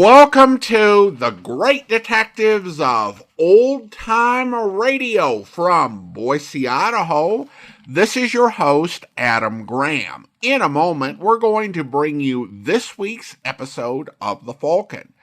Welcome to the Great Detectives of Old Time Radio from Boise, Idaho. This is your host, Adam Graham. In a moment, we're going to bring you this week's episode of The Falcon.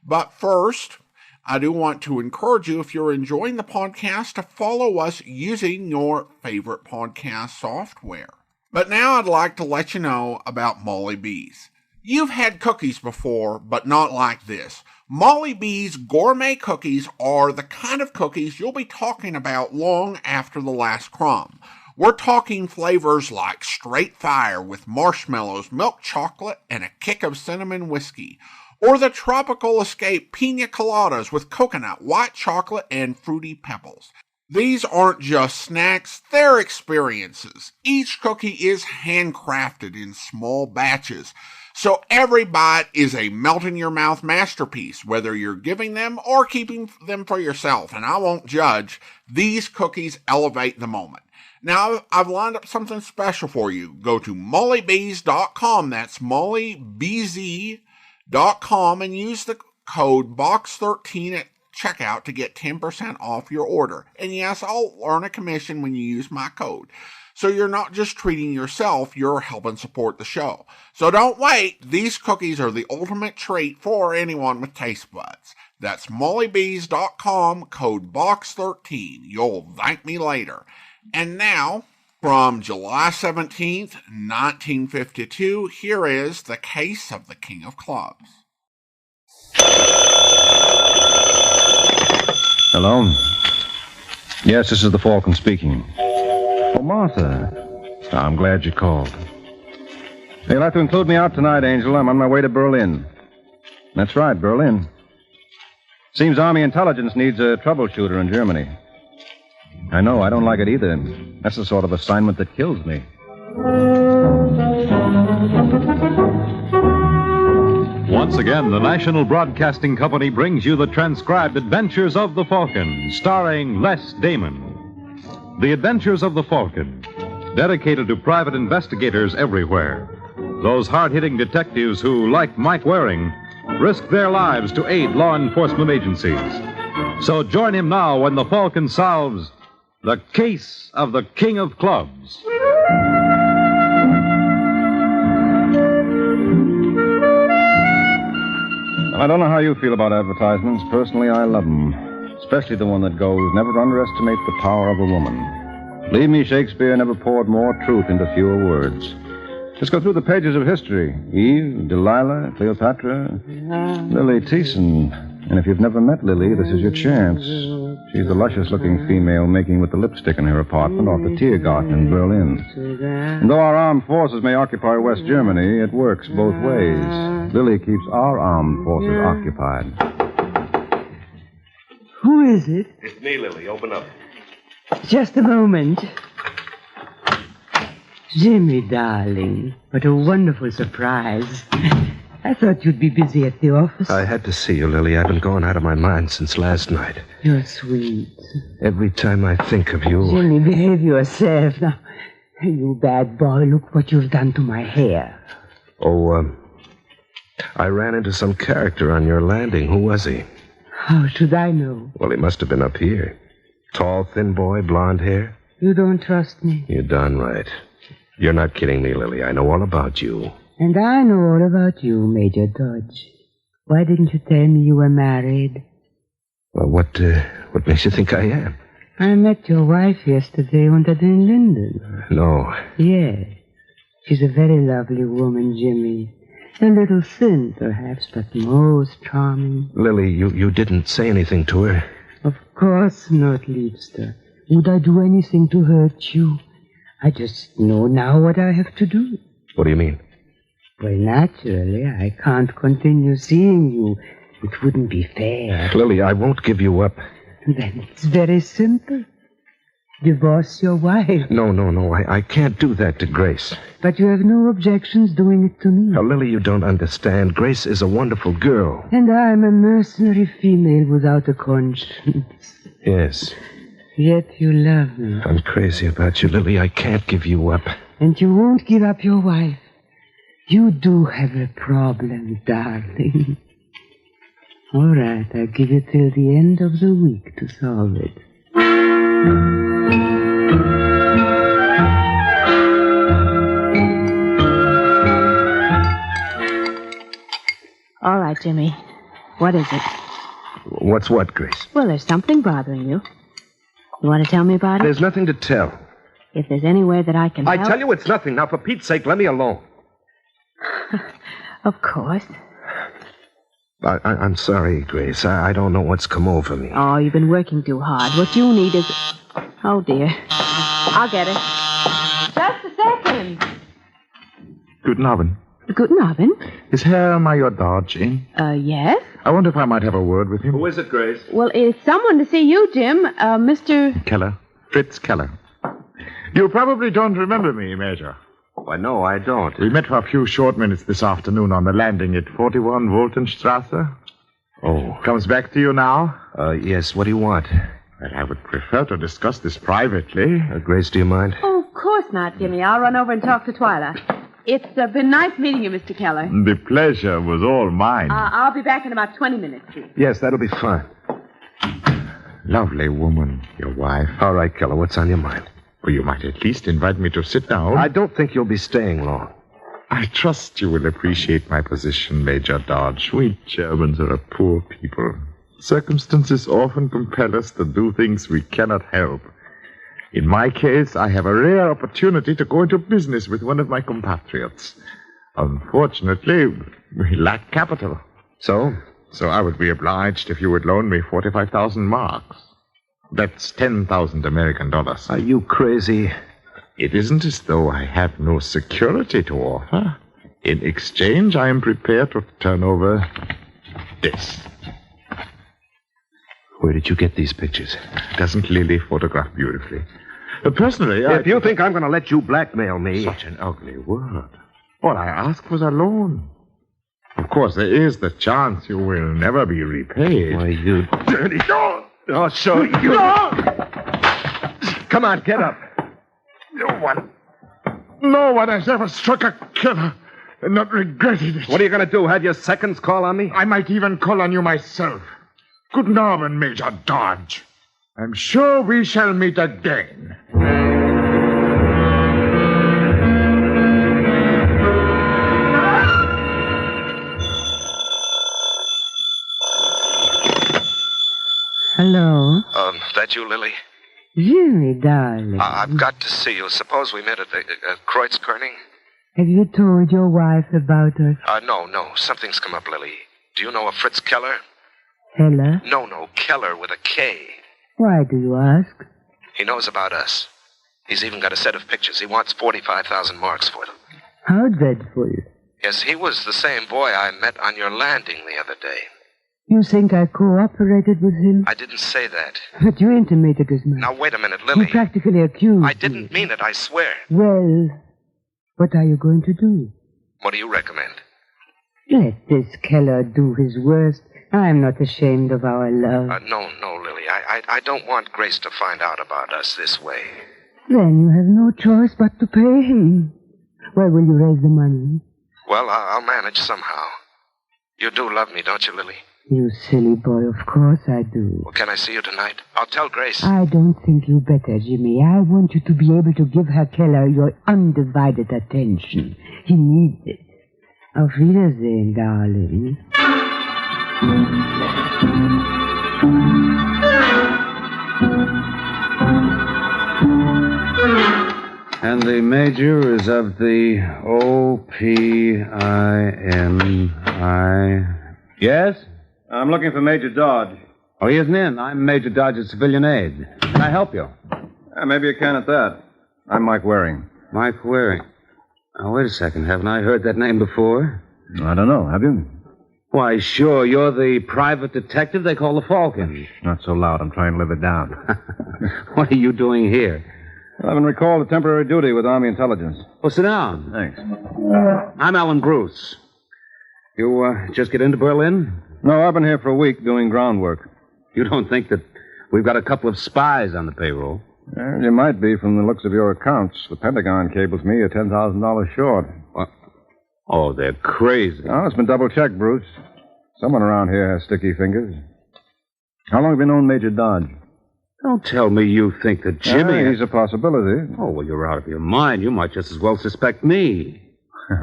But first, I do want to encourage you, if you're enjoying the podcast, to follow us using your favorite podcast software. But now I'd like to let you know about Molly B's. You've had cookies before, but not like this. Molly B's gourmet cookies are the kind of cookies you'll be talking about long after the last crumb. We're talking flavors like straight fire with marshmallows, milk chocolate, and a kick of cinnamon whiskey. Or the tropical escape pina coladas with coconut, white chocolate, and fruity pebbles. These aren't just snacks, they're experiences. Each cookie is handcrafted in small batches. So every bite is a melt-in-your-mouth masterpiece, whether you're giving them or keeping them for yourself. And I won't judge. These cookies elevate the moment. Now, I've lined up something special for you. Go to mollybees.com. That's mollybz.com and use the code BOX13 at checkout to get 10% off your order. And yes, I'll earn a commission when you use my code. So you're not just treating yourself, you're helping support the show. So don't wait. These cookies are the ultimate treat for anyone with taste buds. That's mollybees.com, code BOX13. You'll thank me later. And now, from July 17th, 1952, here is The Case of the King of Clubs. Hello? Yes, this is the Falcon speaking. Oh, Martha. I'm glad you called. You'll have to include me out tonight, Angel. I'm on my way to Berlin. That's right, Berlin. Seems Army intelligence needs a troubleshooter in Germany. I know, I don't like it either. That's the sort of assignment that kills me. Once again, the National Broadcasting Company brings you the transcribed adventures of the Falcon, starring Les Damon. The Adventures of the Falcon, dedicated to private investigators everywhere. Those hard-hitting detectives who, like Mike Waring, risk their lives to aid law enforcement agencies. So join him now when the Falcon solves The Case of the King of Clubs. I don't know how you feel about advertisements. Personally, I love them. Especially the one that goes, never underestimate the power of a woman. Believe me, Shakespeare never poured more truth into fewer words. Just go through the pages of history. Eve, Delilah, Cleopatra, Lily Teeson. And if you've never met Lily, this is your chance. She's a luscious-looking female making with the lipstick in her apartment off the Tiergarten in Berlin. And though our armed forces may occupy West Germany, it works both ways. Lily keeps our armed forces occupied. Who is it? It's me, Lily. Open up. Just a moment. Jimmy, darling, what a wonderful surprise. I thought you'd be busy at the office. I had to see you, Lily. I've been going out of my mind since last night. You're sweet. Every time I think of you... Jimmy, behave yourself. Now, you bad boy, look what you've done to my hair. I ran into some character on your landing. Who was he? How should I know? Well, he must have been up here. Tall, thin boy, blonde hair. You don't trust me? You're darn right. You're not kidding me, Lily. I know all about you. And I know all about you, Major Dodge. Why didn't you tell me you were married? Well, what makes you think I am? I met your wife yesterday on the Den Linden. No. Yes. She's a very lovely woman, Jimmy. A little thin, perhaps, but most charming. Lily, you didn't say anything to her? Of course not, Liebster. Would I do anything to hurt you? I just know now what I have to do. What do you mean? Well, naturally, I can't continue seeing you. It wouldn't be fair. Lily, I won't give you up. Then it's very simple. Divorce your wife. No. I can't do that to Grace. But you have no objections doing it to me. Now, Lily, you don't understand. Grace is a wonderful girl. And I'm a mercenary female without a conscience. Yes. Yet you love me. I'm crazy about you, Lily. I can't give you up. And you won't give up your wife. You do have a problem, darling. All right, I'll give you till the end of the week to solve it. All right, Jimmy. What is it? What's what, Grace? Well, there's something bothering you. You want to tell me about it? There's nothing to tell. If there's any way that I can help... I tell you it's nothing. Now, for Pete's sake, let me alone. Of course. I'm sorry, Grace. I don't know what's come over me. Oh, you've been working too hard. What you need is... Oh, dear. I'll get it. Just a second. Guten Abend. Guten Abend. Is Herr Major Dodge in? Yes? I wonder if I might have a word with him. Who is it, Grace? Well, it's someone to see you, Jim. Mr... Keller. Fritz Keller. You probably don't remember me, Major. Why, no, I don't. We met for a few short minutes this afternoon on the landing at 41 Woltenstrasse. Oh. Comes back to you now? Yes, what do you want? Well, I would prefer to discuss this privately. Grace, do you mind? Oh, of course not, Jimmy. I'll run over and talk to Twyla. It's been nice meeting you, Mr. Keller. The pleasure was all mine. I'll be back in about 20 minutes, please. Yes, that'll be fine. Lovely woman, your wife. All right, Keller, what's on your mind? Well, you might at least invite me to sit down. I don't think you'll be staying long. I trust you will appreciate my position, Major Dodge. We Germans are a poor people. Circumstances often compel us to do things we cannot help. In my case, I have a rare opportunity to go into business with one of my compatriots. Unfortunately, we lack capital. So? So I would be obliged if you would loan me 45,000 marks. That's 10,000 American dollars. Are you crazy? It isn't as though I have no security to offer. In exchange, I am prepared to turn over this. Where did you get these pictures? Doesn't Lily photograph beautifully? Personally, If you think I'm going to let you blackmail me... Such an ugly word. All I asked was a loan. Of course, there is the chance you will never be repaid. Why, you dirty dog! Oh, so you... Come on, get up. No one has ever struck a killer and not regretted it. What are you going to do, have your seconds call on me? I might even call on you myself. Good Abend, Major Dodge. I'm sure we shall meet again. Hello? That you, Lily? Jimmy, darling. I've got to see you. Suppose we met at the Kreuzkerning? Have you told your wife about us? No. Something's come up, Lily. Do you know a Fritz Keller? Keller? No, Keller with a K. Why do you ask? He knows about us. He's even got a set of pictures. He wants 45,000 marks for them. How dreadful. Yes, he was the same boy I met on your landing the other day. You think I cooperated with him? I didn't say that. But you intimated as much. Now, wait a minute, Lily. You practically accused I didn't mean it, I swear. Well, what are you going to do? What do you recommend? Let this Keller do his worst. I'm not ashamed of our love. No, Lily. I don't want Grace to find out about us this way. Then you have no choice but to pay him. Where will you raise the money? Well, I'll manage somehow. You do love me, don't you, Lily? You silly boy, of course I do. Well, can I see you tonight? I'll tell Grace. I don't think you better, Jimmy. I want you to be able to give Herr Keller your undivided attention. He needs it. Auf Wiedersehen, darling. And the major is of the OPINI. Yes? I'm looking for Major Dodge. Oh, he isn't in. I'm Major Dodge's civilian aide. Can I help you? Maybe you can at that. I'm Mike Waring. Mike Waring. Now, wait a second. Haven't I heard that name before? I don't know. Have you? Why, sure. You're the private detective they call the Falcon. Not so loud. I'm trying to live it down. What are you doing here? I've been recalled to temporary duty with Army Intelligence. Well, sit down. Thanks. I'm Alan Bruce. You just get into Berlin? No, I've been here for a week doing groundwork. You don't think that we've got a couple of spies on the payroll? You might be from the looks of your accounts. The Pentagon cables me a $10,000 short. What? Oh, they're crazy. Oh, it's been double-checked, Bruce. Someone around here has sticky fingers. How long have you known Major Dodge? Don't tell me you think that Jimmy... He's a possibility. Oh, well, you're out of your mind. You might just as well suspect me.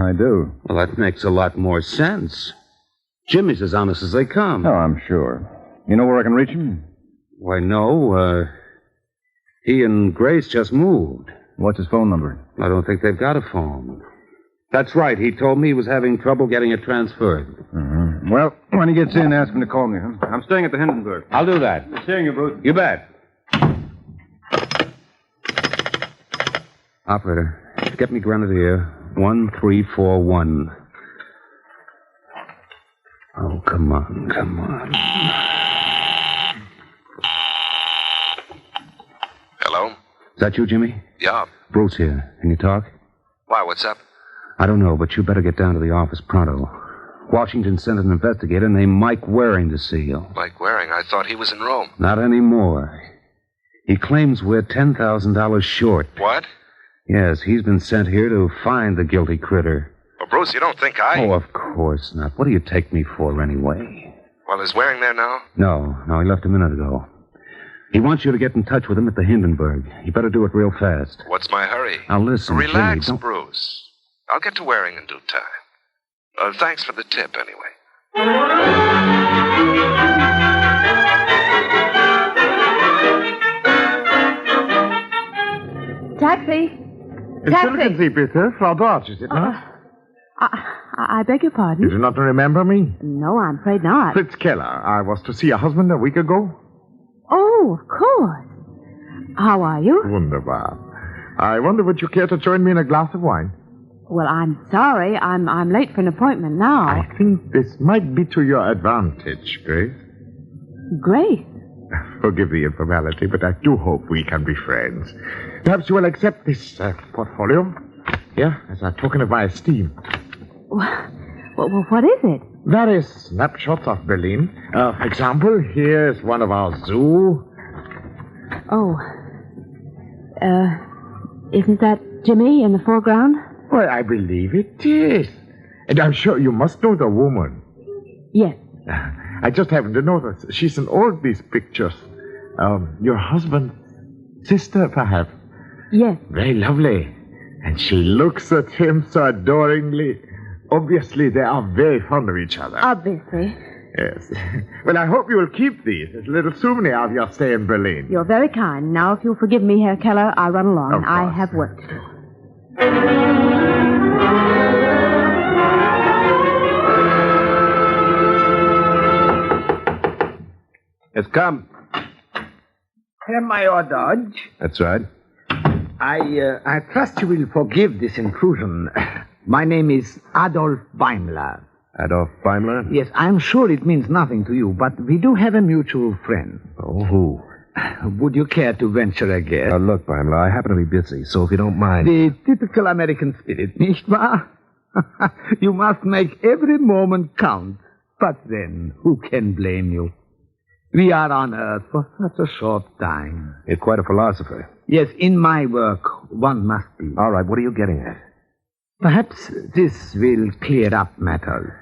I do. Well, that makes a lot more sense. Jimmy's as honest as they come. Oh, I'm sure. You know where I can reach him? Why, no. He and Grace just moved. What's his phone number? I don't think they've got a phone. That's right. He told me he was having trouble getting it transferred. Mm-hmm. Well, when he gets in, ask him to call me, huh? I'm staying at the Hindenburg. I'll do that. Seeing you, Bruce. You bet. Operator, get me Grenadier 1341. Oh, come on. Hello? Is that you, Jimmy? Yeah. Bruce here. Can you talk? Why, what's up? I don't know, but you better get down to the office pronto. Washington sent an investigator named Mike Waring to see you. Mike Waring? I thought he was in Rome. Not anymore. He claims we're $10,000 short. What? Yes, he's been sent here to find the guilty critter. Well, Bruce, you don't think I... Oh, of course not. What do you take me for anyway? Well, is Waring there now? No, he left a minute ago. He wants you to get in touch with him at the Hindenburg. You better do it real fast. What's my hurry? Now, listen, Relax, Jimmy, Bruce. I'll get to Waring in due time. Thanks for the tip, anyway. Taxi. Entschuldigen Sie bitte, Frau Dodge, is it not? I beg your pardon? You do not remember me? No, I'm afraid not. Fritz Keller. I was to see your husband a week ago. Oh, of course. How are you? Wunderbar. I wonder, would you care to join me in a glass of wine? Well, I'm sorry. I'm late for an appointment now. I think this might be to your advantage, Grace. Grace? Forgive the informality, but I do hope we can be friends. Perhaps you will accept this portfolio. Here, as a token of my esteem. Well, what is it? Various snapshots of Berlin. For example, here's one of our zoo. Oh. Isn't that Jimmy in the foreground? Well, I believe it is. And I'm sure you must know the woman. Yes. I just happened to notice. She's in all these pictures. Your husband's sister, perhaps? Yes. Very lovely. And she looks at him so adoringly. Obviously, they are very fond of each other. Obviously. Yes. Well, I hope you will keep these as a little souvenir of your stay in Berlin. You're very kind. Now, if you'll forgive me, Herr Keller, I'll run along. Of course. I have work to do. Yes, come. Herr Major Dodge, That's right. I trust you will forgive this intrusion. My name is Adolf Beimler. Adolf Beimler? Yes, I'm sure it means nothing to you, but we do have a mutual friend. Oh, who? Would you care to venture a guess? Look, Beimler, I happen to be busy, so if you don't mind... The typical American spirit, nicht wahr? You must make every moment count. But then, who can blame you? We are on Earth for such a short time. You're quite a philosopher. Yes, in my work, one must be. All right, what are you getting at? Perhaps this will clear up matters.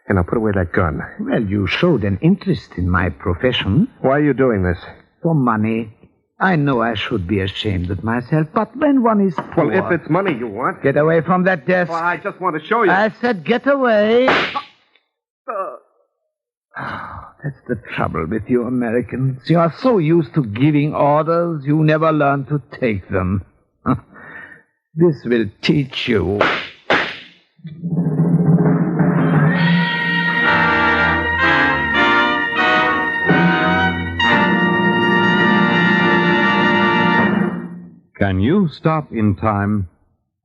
And now put away that gun. Well, you showed an interest in my profession. Why are you doing this? For money. I know I should be ashamed of myself, but when one is poor... Well, if it's money you want... Get away from that desk. Well, I just want to show you. I said get away. That's the trouble with you Americans. You are so used to giving orders, you never learn to take them. This will teach you. Can you stop in time?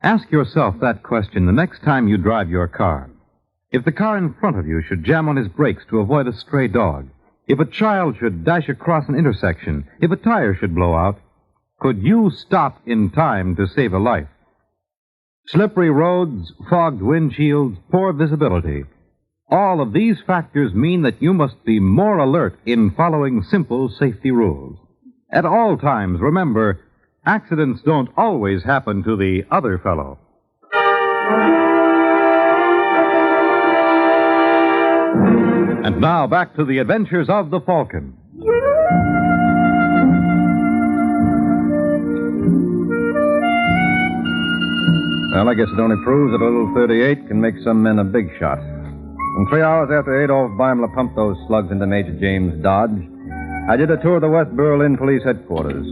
Ask yourself that question the next time you drive your car. If the car in front of you should jam on his brakes to avoid a stray dog, if a child should dash across an intersection, if a tire should blow out, could you stop in time to save a life? Slippery roads, fogged windshields, poor visibility. All of these factors mean that you must be more alert in following simple safety rules. At all times, remember, accidents don't always happen to the other fellow. And now back to the adventures of the Falcon. Well, I guess it only proves that a little 38 can make some men a big shot. And 3 hours after Adolf Beimler pumped those slugs into Major James Dodge, I did a tour of the West Berlin Police Headquarters.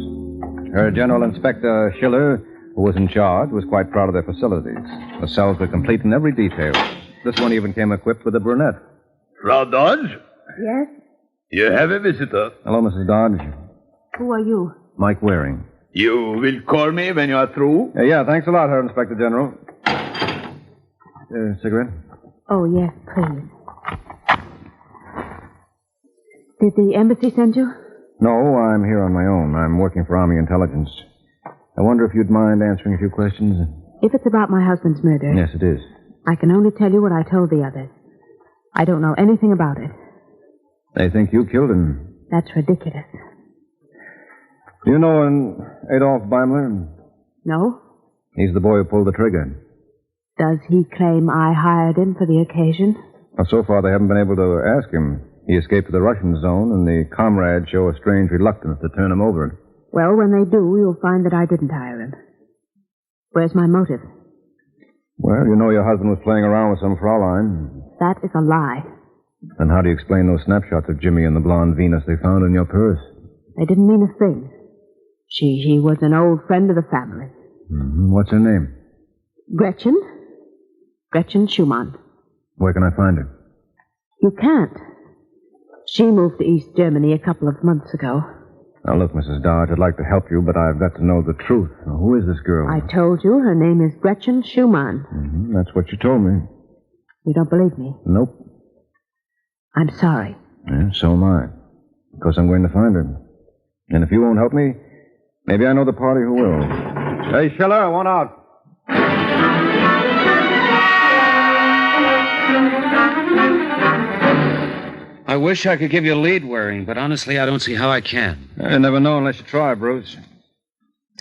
Her General Inspector Schiller, who was in charge, was quite proud of their facilities. The cells were complete in every detail. This one even came equipped with a brunette. Frau Dodge? Yes? You have a visitor. Hello, Mrs. Dodge. Who are you? Mike Waring. You will call me when you are through? Yeah, thanks a lot, Herr Inspector General. Cigarette? Oh, yes, please. Did the embassy send you? No, I'm here on my own. I'm working for Army Intelligence. I wonder if you'd mind answering a few questions? If it's about my husband's murder. Yes, it is. I can only tell you what I told the others. I don't know anything about it. They think you killed him. That's ridiculous. Do you know an Adolf Beimler? No? He's the boy who pulled the trigger. Does he claim I hired him for the occasion? Well, so far, they haven't been able to ask him. He escaped to the Russian zone, and the comrades show a strange reluctance to turn him over. Well, when they do, you'll find that I didn't hire him. Where's my motive? Well, you know your husband was playing around with some Fraulein. That is a lie. Then how do you explain those snapshots of Jimmy and the blonde Venus they found in your purse? They didn't mean a thing. She was an old friend of the family. Mm-hmm. What's her name? Gretchen? Gretchen Schumann. Where can I find her? You can't. She moved to East Germany a couple of months ago. Now, look, Mrs. Dodge, I'd like to help you, but I've got to know the truth. Now, who is this girl? I told you her name is Gretchen Schumann. Mm-hmm. That's what you told me. You don't believe me? Nope. I'm sorry. Yeah, so am I. Because I'm going to find her. And if you won't help me, maybe I know the party who will. Hey, Schiller, one out. I wish I could give you a lead, Waring, but honestly, I don't see how I can. You never know unless you try, Bruce.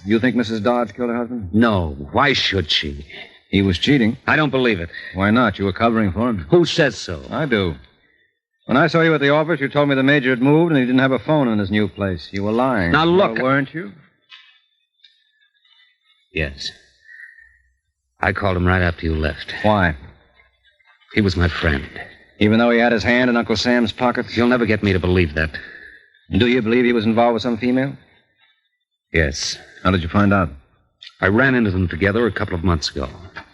You think Mrs. Dodge killed her husband? No. Why should she? He was cheating. I don't believe it. Why not? You were covering for him. Who says so? I do. When I saw you at the office, you told me the major had moved and he didn't have a phone in his new place. You were lying. Now, look. Weren't you? Yes. I called him right after you left. Why? He was my friend. Even though he had his hand in Uncle Sam's pockets? You'll never get me to believe that. Do you believe he was involved with some female? Yes. How did you find out? I ran into them together a couple of months ago.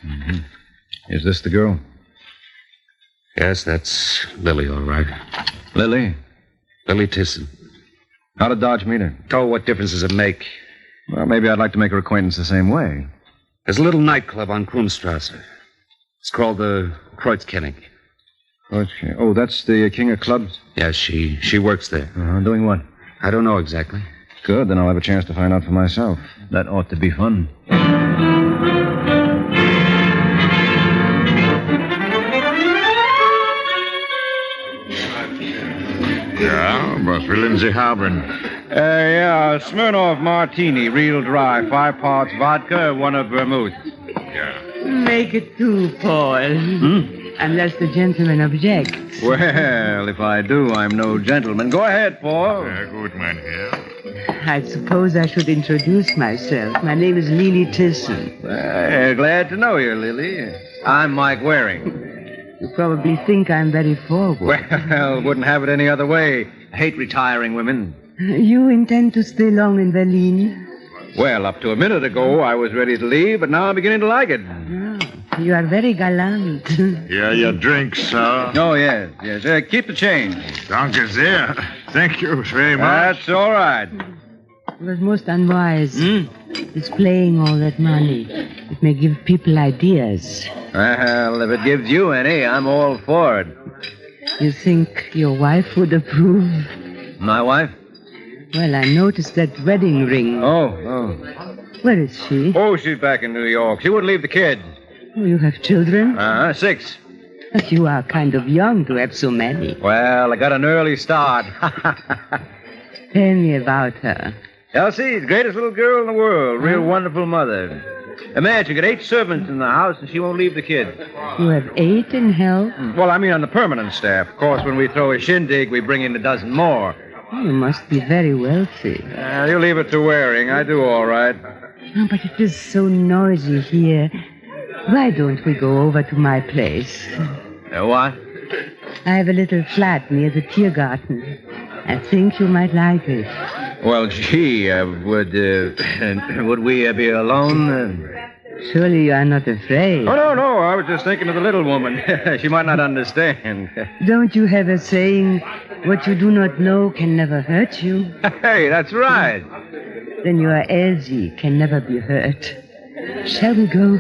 Mm-hmm. Is this the girl? Yes, that's Lily, all right. Lily? Lily Tisson. How did Dodge meet her? Oh, what difference does it make? Well, maybe I'd like to make her acquaintance the same way. There's a little nightclub on Krummstrasse. It's called the Kreuzkenning. Oh, that's the King of Clubs? Yes, she works there. Doing what? I don't know exactly. Good, then I'll have a chance to find out for myself. That ought to be fun. Ja, was willen Sie haben? Yeah, Smirnoff Martini, real dry. 5 parts vodka, 1 of vermouth. Yeah. Make it 2, Paul. Unless the gentleman objects. Well, if I do, I'm no gentleman. Go ahead, Paul. Sehr gut, mein Herr. I suppose I should introduce myself. My name is Lily Tisson. Glad to know you, Lily. I'm Mike Waring. You probably think I'm very forward. Well, wouldn't have it any other way. I hate retiring women. You intend to stay long in Berlin? Well, up to a minute ago, I was ready to leave, but now I'm beginning to like it. Oh, you are very gallant. Yeah, your drink, sir. Oh, yes. Keep the change. Danke sehr. Thank you very much. That's all right. It was most unwise. Displaying all that money. It may give people ideas. Well, if it gives you any, I'm all for it. You think your wife would approve? My wife? Well, I noticed that wedding ring. Oh. Where is she? Oh, she's back in New York. She wouldn't leave the kids. Oh, you have children? 6. You are kind of young to have so many. Well, I got an early start. Tell me about her. Elsie, the greatest little girl in the world. Real wonderful mother. Imagine, you got 8 servants in the house, and she won't leave the kid. You have 8 in hell? Well, I mean on the permanent staff. Of course, when we throw a shindig, we bring in a dozen more. You must be very wealthy. You leave it to Waring. I do all right. Oh, but it is so noisy here. Why don't we go over to my place? What? I have a little flat near the Tiergarten. I think you might like it. Well, gee, would we be alone? Surely you are not afraid. Oh, no. I was just thinking of the little woman. She might not understand. Don't you have a saying, what you do not know can never hurt you? Hey, that's right. Then your Elsie can never be hurt. Shall we go?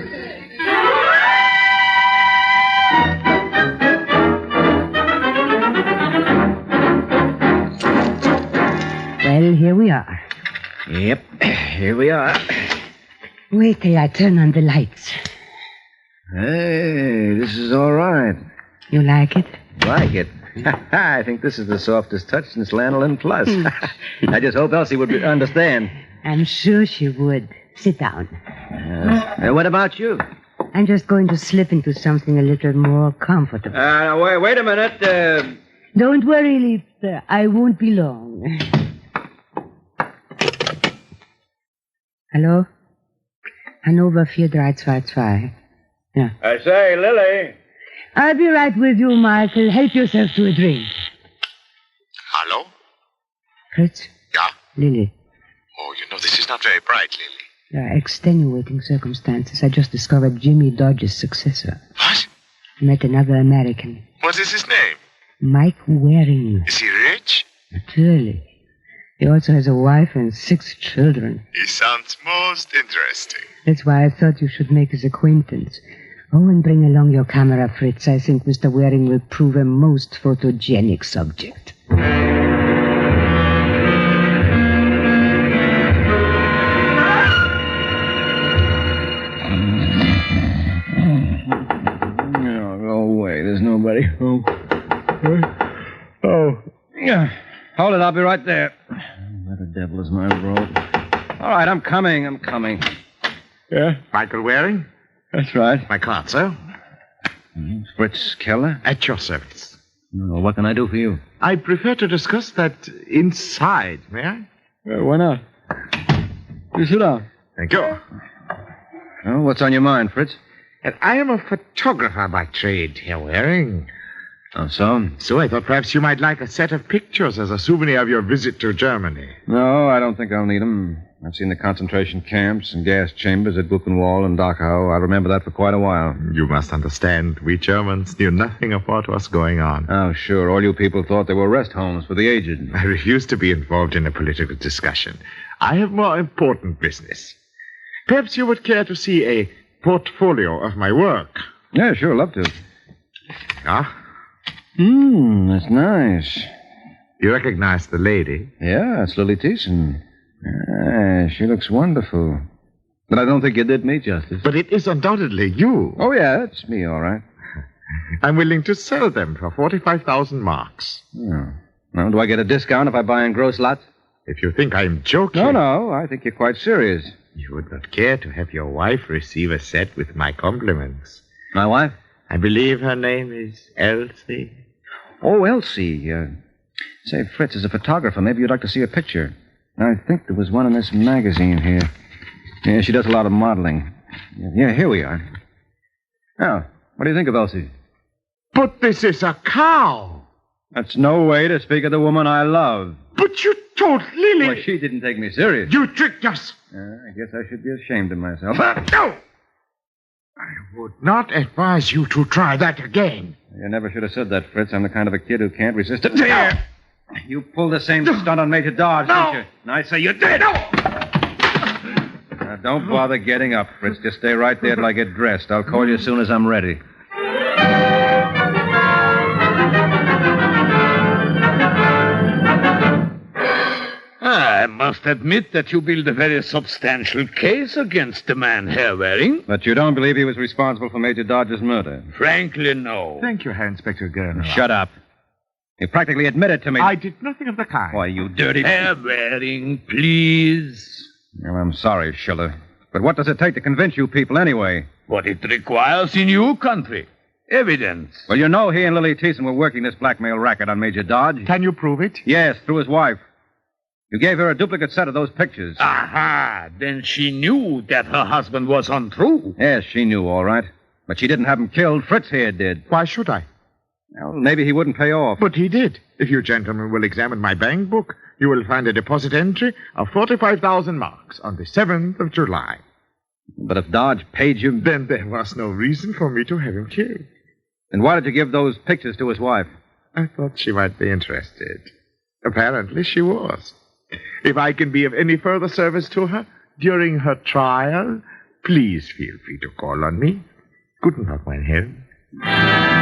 Well, here we are. Yep, here we are. Wait till I turn on the lights. Hey, this is all right. You like it? Like it? I think this is the softest touch since Lanolin Plus. I just hope Elsie would understand. I'm sure she would. Sit down. What about you? I'm just going to slip into something a little more comfortable. Wait a minute. Don't worry, Lisa. I won't be long. Hallo? Hannover 4322. Yeah. I say, Lily. I'll be right with you, Michael. Help yourself to a drink. Hello? Fritz? Yeah? Lily. Oh, you know, this is not very bright, Lily. There are extenuating circumstances. I just discovered Jimmy Dodge's successor. What? Met another American. What is his name? Mike Waring. Is he rich? Naturally. He also has a wife and 6 children. He sounds most interesting. That's why I thought you should make his acquaintance. Oh, and bring along your camera, Fritz. I think Mr. Waring will prove a most photogenic subject. Go away. There's nobody home. Yeah. Hold it. I'll be right there. Where the devil is my robe? All right, I'm coming. Yeah? Michael Waring? That's right. My clerk, sir. Fritz Keller? At your service. Well, what can I do for you? I prefer to discuss that inside, may I? Why not? You sit down. Thank you. Oh, what's on your mind, Fritz? And I am a photographer by trade, Herr Waring. Oh, so? So I thought perhaps you might like a set of pictures as a souvenir of your visit to Germany. No, I don't think I'll need them. I've seen the concentration camps and gas chambers at Buchenwald and Dachau. I remember that for quite a while. You must understand, we Germans knew nothing of what was going on. Oh, sure. All you people thought they were rest homes for the aged. I refuse to be involved in a political discussion. I have more important business. Perhaps you would care to see a portfolio of my work. Yeah, sure. Love to. Ah? That's nice. You recognize the lady? Yeah, it's Lily Thiessen. Ah, she looks wonderful. But I don't think you did me justice. But it is undoubtedly you. Oh, yeah, it's me, all right. I'm willing to sell them for 45,000 marks. Oh. Well, do I get a discount if I buy in gross lots? If you think I'm joking... No, I think you're quite serious. You would not care to have your wife receive a set with my compliments. My wife? I believe her name is Elsie. Oh, Elsie. Say, Fritz is a photographer. Maybe you'd like to see a picture. I think there was one in this magazine here. Yeah, she does a lot of modeling. Yeah, here we are. Now, what do you think of Elsie? But this is a cow. That's no way to speak of the woman I love. But you told Lily... Well, she didn't take me serious. You tricked us. I guess I should be ashamed of myself. No! I would not advise you to try that again. You never should have said that, Fritz. I'm the kind of a kid who can't resist it. There! You pulled the same stunt on Major Dodge, didn't you? And I say you did. No! Now, don't bother getting up, Fritz. Just stay right there till I get dressed. I'll call you as soon as I'm ready. I must admit that you build a very substantial case against the man, Herr Waring. But you don't believe he was responsible for Major Dodge's murder? Frankly, no. Thank you, Herr Inspector Gerner. Shut up. You practically admitted to me. I did nothing of the kind. Why, you dirty... Herr Waring, please. Well, I'm sorry, Schiller. But what does it take to convince you people anyway? What it requires in your country. Evidence. Well, you know he and Lily Thiessen were working this blackmail racket on Major Dodge. Can you prove it? Yes, through his wife. You gave her a duplicate set of those pictures. Aha! Then she knew that her husband was untrue. Yes, she knew, all right. But she didn't have him killed. Fritz here did. Why should I? Well, maybe he wouldn't pay off. But he did. If you gentlemen will examine my bank book, you will find a deposit entry of 45,000 marks on the 7th of July. But if Dodge paid you... Then there was no reason for me to have him killed. Then why did you give those pictures to his wife? I thought she might be interested. Apparently she was. If I can be of any further service to her during her trial, please feel free to call on me. Guten Tag, mein Herr.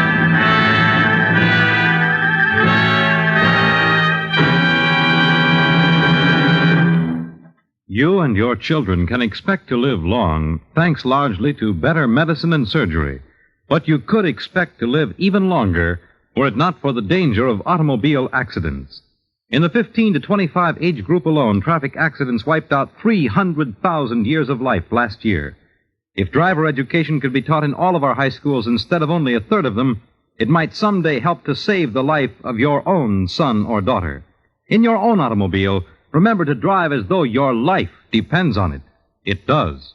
You and your children can expect to live long, thanks largely to better medicine and surgery. But you could expect to live even longer were it not for the danger of automobile accidents. In the 15 to 25 age group alone, traffic accidents wiped out 300,000 years of life last year. If driver education could be taught in all of our high schools instead of only a third of them, it might someday help to save the life of your own son or daughter. In your own automobile, remember to drive as though your life depends on it. It does.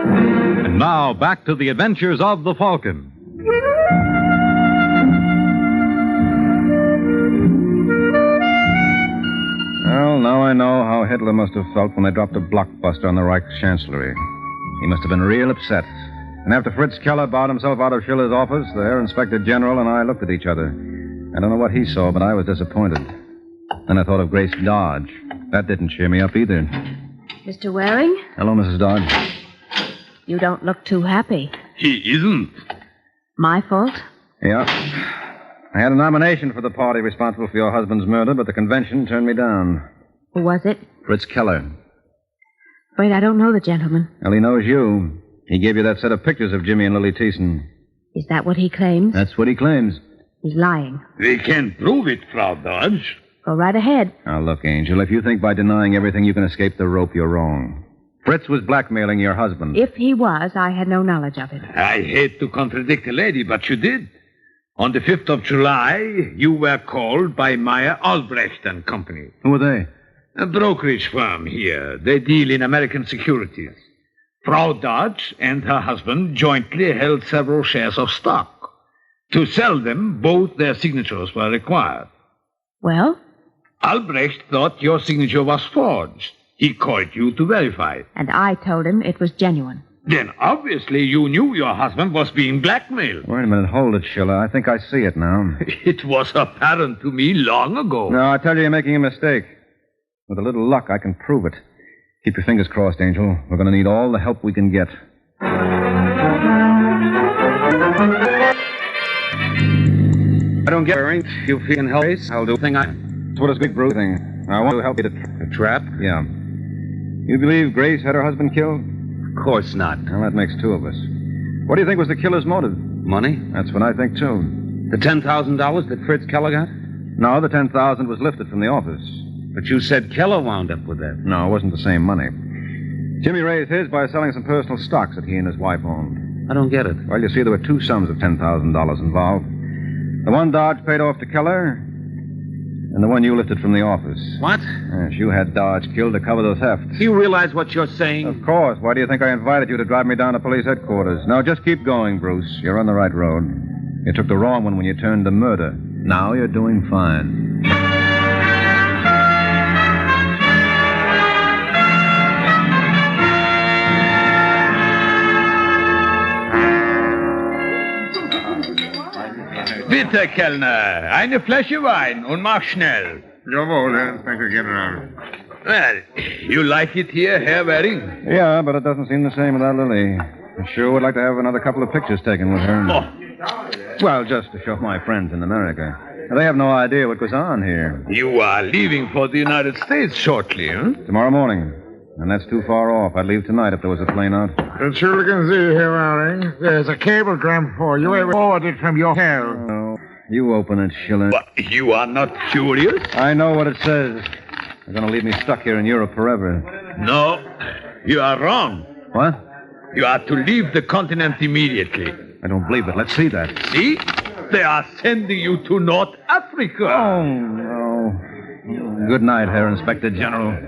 And now, back to the adventures of the Falcon. Well, now I know how Hitler must have felt when they dropped a blockbuster on the Reich Chancellery. He must have been real upset. And after Fritz Keller bowed himself out of Schiller's office, the Herr Inspector General and I looked at each other. I don't know what he saw, but I was disappointed. Then I thought of Grace Dodge. That didn't cheer me up either. Mr. Waring? Hello, Mrs. Dodge. You don't look too happy. He isn't. My fault? Yeah. I had a nomination for the party responsible for your husband's murder, but the convention turned me down. Who was it? Fritz Keller. Afraid I don't know the gentleman. Well, he knows you. He gave you that set of pictures of Jimmy and Lily Thiessen. Is that what he claims? That's what he claims. He's lying. We can prove it, Frau Dodge. Go right ahead. Now, look, Angel, if you think by denying everything you can escape the rope, you're wrong. Fritz was blackmailing your husband. If he was, I had no knowledge of it. I hate to contradict a lady, but you did. On the 5th of July, you were called by Meyer Albrecht and Company. Who were they? A brokerage firm here. They deal in American securities. Frau Dodge and her husband jointly held several shares of stock. To sell them, both their signatures were required. Well? Albrecht thought your signature was forged. He called you to verify it. And I told him it was genuine. Then obviously you knew your husband was being blackmailed. Wait a minute. Hold it, Schiller. I think I see it now. It was apparent to me long ago. No, I tell you, you're making a mistake. With a little luck, I can prove it. Keep your fingers crossed, Angel. We're going to need all the help we can get. I don't get it. You can help me. I'll do the thing That's what it's big Bruce thing. I want to help you to... A trap? Yeah. You believe Grace had her husband killed? Of course not. Well, that makes two of us. What do you think was the killer's motive? Money? That's what I think, too. The $10,000 that Fritz Keller got? No, the $10,000 was lifted from the office. But you said Keller wound up with that. No, it wasn't the same money. Jimmy raised his by selling some personal stocks that he and his wife owned. I don't get it. Well, you see, there were two sums of $10,000 involved. The one Dodge paid off to Keller, and the one you lifted from the office. What? Yes, you had Dodge killed to cover the theft. Do you realize what you're saying? Of course. Why do you think I invited you to drive me down to police headquarters? Now, just keep going, Bruce. You're on the right road. You took the wrong one when you turned to murder. Now you're doing fine. Bitte, Kellner. Eine Flasche Wein und mach schnell. Jawohl, Herr Inspector General. Well, you like it here, Herr Waring? Yeah, but it doesn't seem the same without Lily. I sure would like to have another couple of pictures taken with her. Oh. Well, just to show my friends in America. They have no idea what goes on here. You are leaving for the United States shortly, huh? Tomorrow morning. And that's too far off. I'd leave tonight if there was a plane out. It surely can see here, Waring. There's a cablegram for you. It forwarded from your hotel. Oh, you open it, Schiller. What, you are not curious? I know what it says. They're going to leave me stuck here in Europe forever. No, you are wrong. What? You are to leave the continent immediately. I don't believe it. Let's see that. See? They are sending you to North Africa. Oh, no. Good night, Herr Inspector General.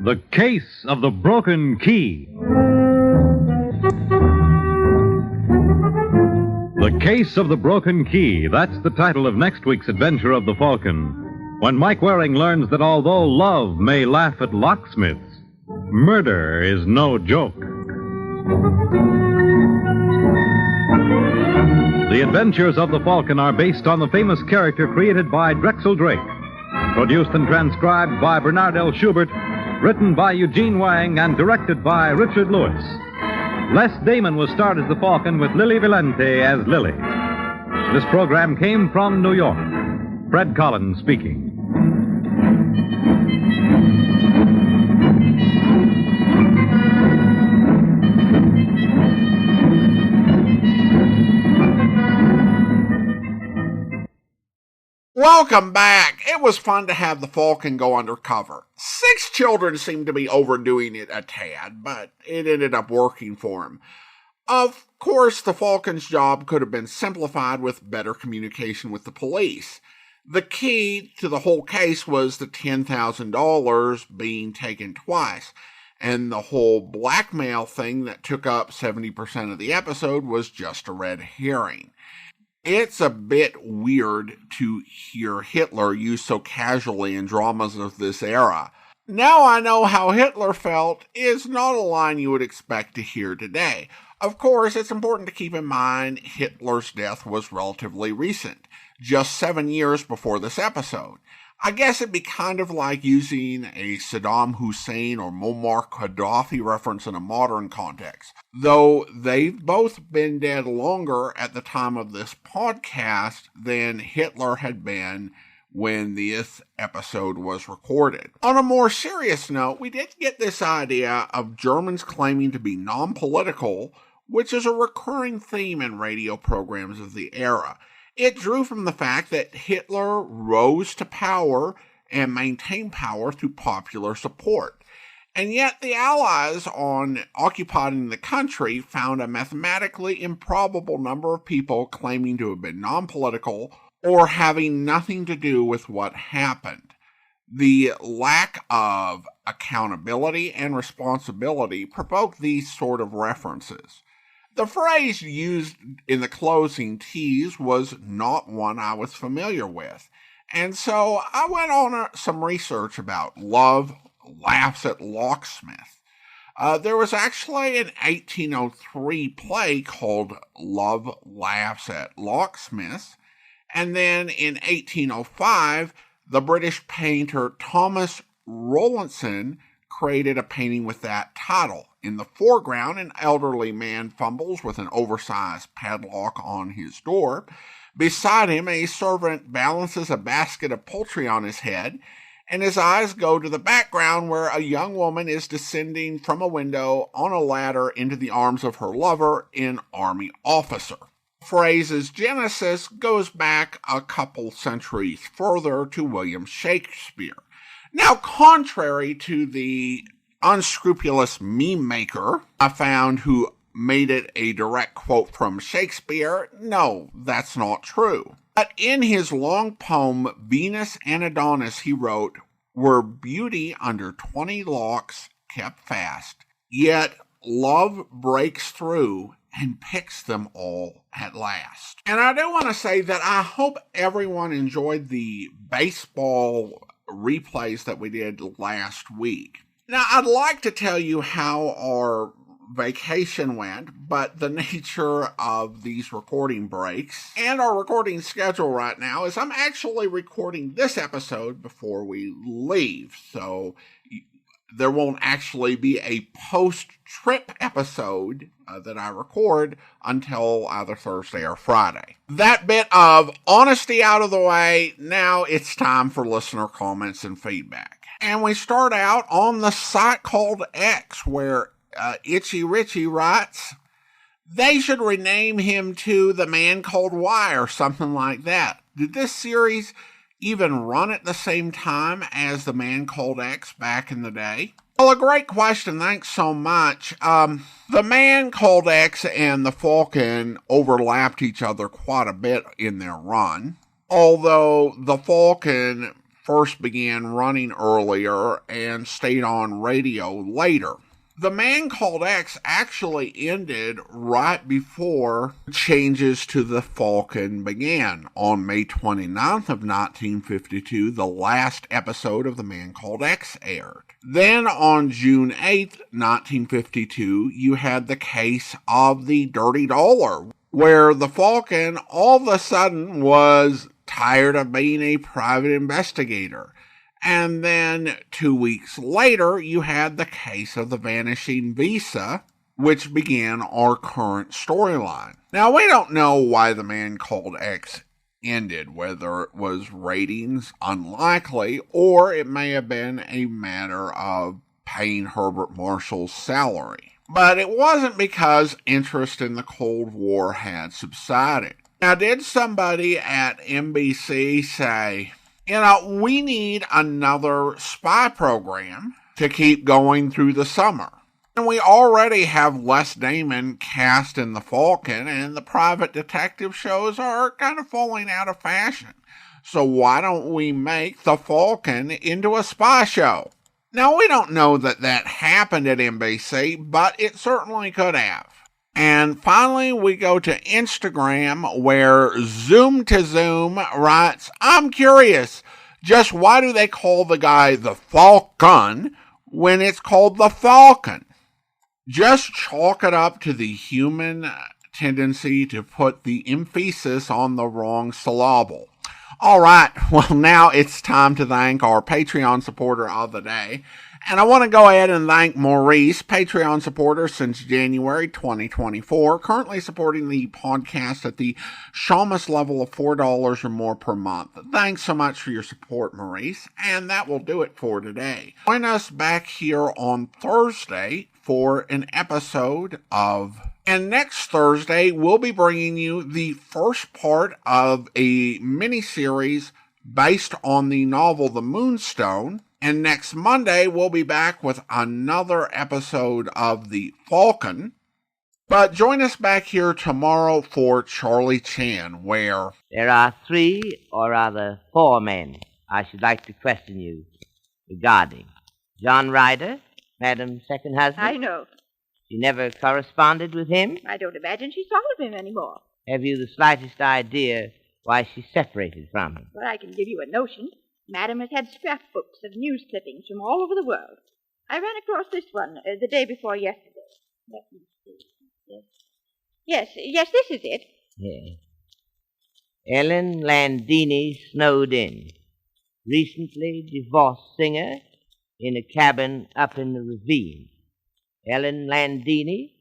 The Case of the Broken Key. The Case of the Broken Key. That's the title of next week's adventure of the Falcon. When Mike Waring learns that although love may laugh at locksmiths, murder is no joke. The Adventures of the Falcon are based on the famous character created by Drexel Drake. Produced and transcribed by Bernard L. Schubert. Written by Eugene Wang and directed by Richard Lewis. Les Damon was starred as the Falcon with Lily Valente as Lily. This program came from New York. Fred Collins speaking. Welcome back. It was fun to have the Falcon go undercover. 6 children seemed to be overdoing it a tad, but it ended up working for him. Of course, the Falcon's job could have been simplified with better communication with the police. The key to the whole case was the $10,000 being taken twice, and the whole blackmail thing that took up 70% of the episode was just a red herring. It's a bit weird to hear Hitler used so casually in dramas of this era. Now I know how Hitler felt is not a line you would expect to hear today. Of course, it's important to keep in mind Hitler's death was relatively recent, just 7 years before this episode. I guess it'd be kind of like using a Saddam Hussein or Muammar Gaddafi reference in a modern context. Though they've both been dead longer at the time of this podcast than Hitler had been when this episode was recorded. On a more serious note, we did get this idea of Germans claiming to be non-political, which is a recurring theme in radio programs of the era. It drew from the fact that Hitler rose to power and maintained power through popular support. And yet the Allies, on occupying the country, found a mathematically improbable number of people claiming to have been non-political or having nothing to do with what happened. The lack of accountability and responsibility provoked these sort of references. The phrase used in the closing tease was not one I was familiar with, and so I went on some research about Love Laughs at Locksmith. There was actually an 1803 play called Love Laughs at Locksmith, and then in 1805, the British painter Thomas Rowlandson created a painting with that title. In the foreground, an elderly man fumbles with an oversized padlock on his door. Beside him, a servant balances a basket of poultry on his head, and his eyes go to the background where a young woman is descending from a window on a ladder into the arms of her lover, an army officer. The phrase's genesis goes back a couple centuries further to William Shakespeare. Now, contrary to the unscrupulous meme maker I found who made it a direct quote from Shakespeare, no, that's not true. But in his long poem, Venus and Adonis, he wrote, "Were beauty under 20 locks kept fast, yet love breaks through and picks them all at last." And I do want to say that I hope everyone enjoyed the baseball replays that we did last week. Now, I'd like to tell you how our vacation went, but the nature of these recording breaks and our recording schedule right now is I'm actually recording this episode before we leave, so there won't actually be a post-trip episode that I record until either Thursday or Friday. That bit of honesty out of the way, now it's time for listener comments and feedback. And we start out on the site called X, where Itchy Richie writes, they should rename him to The Man Called Y or something like that. Did this series even run at the same time as The Man Called X back in the day? Well, a great question. Thanks so much. The Man Called X and the Falcon overlapped each other quite a bit in their run, although the Falcon first began running earlier and stayed on radio later. The Man Called X actually ended right before changes to the Falcon began. On May 29th of 1952, the last episode of The Man Called X aired. Then on June 8th, 1952, you had the case of the Dirty Dollar, where the Falcon all of a sudden was tired of being a private investigator. And then 2 weeks later, you had the case of the Vanishing Visa, which began our current storyline. Now, we don't know why The Man Called X ended, whether it was ratings, unlikely, or it may have been a matter of paying Herbert Marshall's salary. But it wasn't because interest in the Cold War had subsided. Now, did somebody at NBC say, we need another spy program to keep going through the summer? And we already have Les Damon cast in The Falcon, and the private detective shows are kind of falling out of fashion. So why don't we make The Falcon into a spy show? Now, we don't know that happened at NBC, but it certainly could have. And finally, we go to Instagram, where Zoom to Zoom writes, I'm curious, just why do they call the guy the Falcon when it's called the Falcon? Just chalk it up to the human tendency to put the emphasis on the wrong syllable. All right, well, now it's time to thank our Patreon supporter of the day. And I want to go ahead and thank Maurice, Patreon supporter since January 2024, currently supporting the podcast at the Shamus level of $4 or more per month. Thanks so much for your support, Maurice, and that will do it for today. Join us back here on Thursday for an episode of... And next Thursday, we'll be bringing you the first part of a mini-series based on the novel The Moonstone. And next Monday, we'll be back with another episode of The Falcon. But join us back here tomorrow for Charlie Chan, where... There are 3, or rather 4 men I should like to question you regarding. John Ryder, Madam's second husband. I know. You never corresponded with him? I don't imagine she thought of him anymore. Have you the slightest idea why she separated from him? Well, I can give you a notion. Madam has had scrapbooks of news clippings from all over the world. I ran across this one the day before yesterday. Let me see. Yes, this is it. Yes. Ellen Landini snowed in. Recently divorced singer in a cabin up in the ravine. Ellen Landini,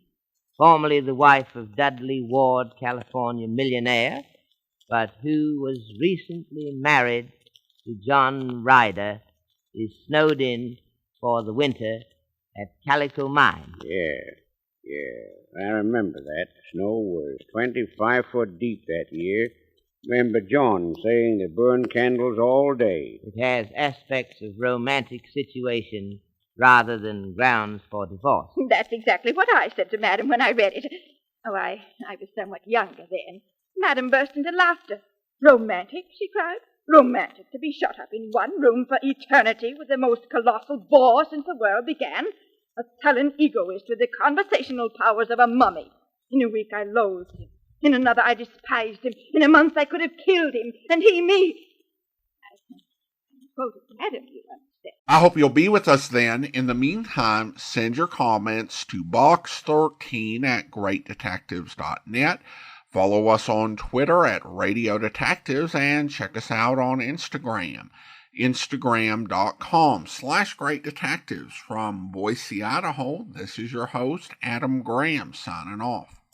formerly the wife of Dudley Ward, California millionaire, but who was recently married to John Ryder, is snowed in for the winter at Calico Mine. Yeah, I remember that. Snow was 25 foot deep that year. Remember John saying they burned candles all day. It has aspects of romantic situation rather than grounds for divorce. That's exactly what I said to Madam when I read it. Oh, I was somewhat younger then. Madam burst into laughter. Romantic, she cried. Romantic to be shut up in one room for eternity with the most colossal bore since the world began. A sullen egoist with the conversational powers of a mummy. In a week I loathed him. In another I despised him. In a month I could have killed him. And he me. I quoted Madam, you understand. I hope you'll be with us then. In the meantime, send your comments to box13@greatdetectives.net. Follow us on Twitter at Radio Detectives and check us out on Instagram. Instagram.com/Great Detectives. From Boise, Idaho, this is your host, Adam Graham, signing off.